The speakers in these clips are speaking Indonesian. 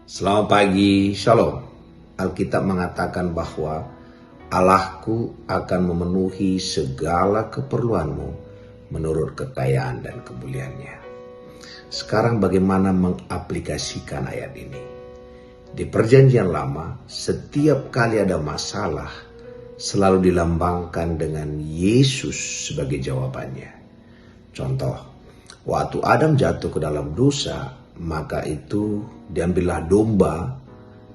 Selamat pagi, Shalom. Alkitab mengatakan bahwa Allahku akan memenuhi segala keperluanmu menurut kekayaan dan kemuliaannya. Sekarang bagaimana mengaplikasikan ayat ini? Di Perjanjian Lama, setiap kali ada masalah selalu dilambangkan dengan Yesus sebagai jawabannya. Contoh, waktu Adam jatuh ke dalam dosa, maka itu diambillah domba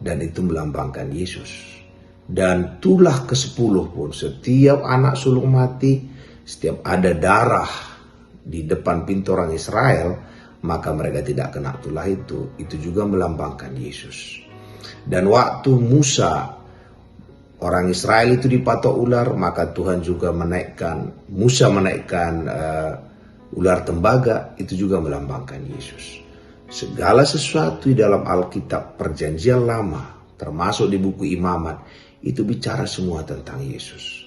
dan itu melambangkan Yesus. Dan tulah ke-10 pun, setiap anak sulung mati, setiap ada darah di depan pintu orang Israel, maka mereka tidak kena tulah itu juga melambangkan Yesus. Dan waktu orang Israel itu dipatok ular, maka Tuhan juga Musa menaikkan ular tembaga, itu juga melambangkan Yesus. Segala sesuatu di dalam Alkitab Perjanjian Lama, termasuk di buku Imamat, itu bicara semua tentang Yesus.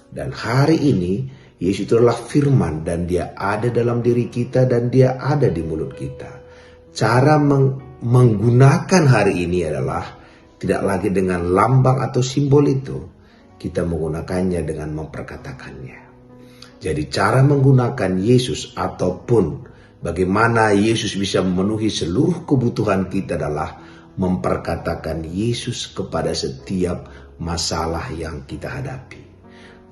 Dan hari ini, Yesus itu adalah firman dan dia ada dalam diri kita dan dia ada di mulut kita. Cara menggunakan hari ini adalah tidak lagi dengan lambang atau simbol itu. Kita menggunakannya dengan memperkatakannya. Jadi cara menggunakan Yesus ataupun bagaimana Yesus bisa memenuhi seluruh kebutuhan kita adalah memperkatakan Yesus kepada setiap masalah yang kita hadapi.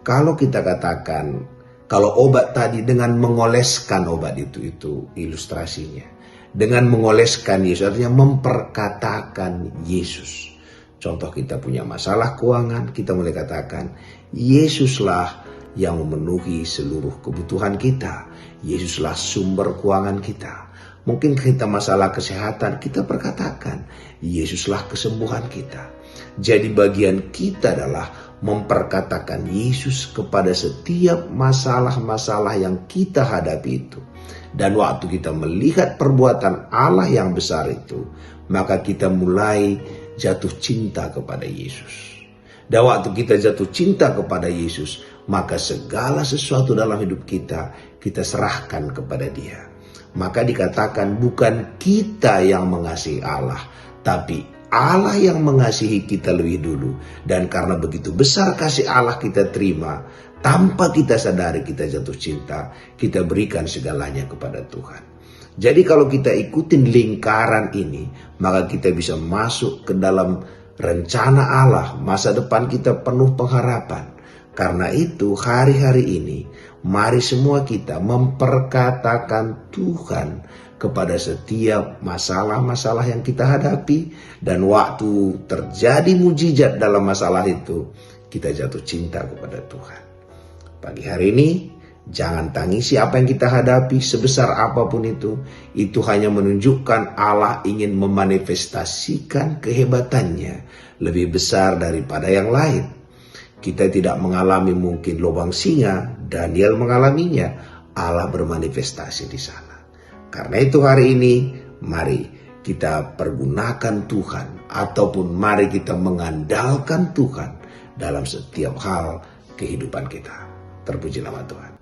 Kalau kita katakan, kalau obat tadi dengan mengoleskan obat itu ilustrasinya. Dengan mengoleskan Yesus artinya memperkatakan Yesus. Contoh, kita punya masalah keuangan, kita mulai katakan Yesuslah yang memenuhi seluruh kebutuhan kita. Yesuslah sumber keuangan kita. Mungkin kita masalah kesehatan, kita perkatakan Yesuslah kesembuhan kita. Jadi bagian kita adalah memperkatakan Yesus kepada setiap masalah-masalah yang kita hadapi itu. Dan waktu kita melihat perbuatan Allah yang besar itu, maka kita mulai jatuh cinta kepada Yesus. Dan waktu kita jatuh cinta kepada Yesus, maka segala sesuatu dalam hidup kita serahkan kepada Dia. Maka dikatakan bukan kita yang mengasihi Allah, tapi Allah yang mengasihi kita lebih dulu. Dan karena begitu besar kasih Allah kita terima, tanpa kita sadari kita jatuh cinta, kita berikan segalanya kepada Tuhan. Jadi kalau kita ikutin lingkaran ini, maka kita bisa masuk ke dalam rencana Allah, masa depan kita penuh pengharapan. Karena itu hari-hari ini, mari semua kita memperkatakan Tuhan kepada setiap masalah-masalah yang kita hadapi. Dan waktu terjadi mujizat dalam masalah itu, kita jatuh cinta kepada Tuhan. Pagi hari ini, jangan tangisi apa yang kita hadapi sebesar apapun itu hanya menunjukkan Allah ingin memanifestasikan kehebatannya lebih besar daripada yang lain. Kita tidak mengalami mungkin lubang singa, Daniel mengalaminya, Allah bermanifestasi di sana. Karena itu hari ini mari kita pergunakan Tuhan ataupun mari kita mengandalkan Tuhan dalam setiap hal kehidupan kita. Terpuji nama Tuhan.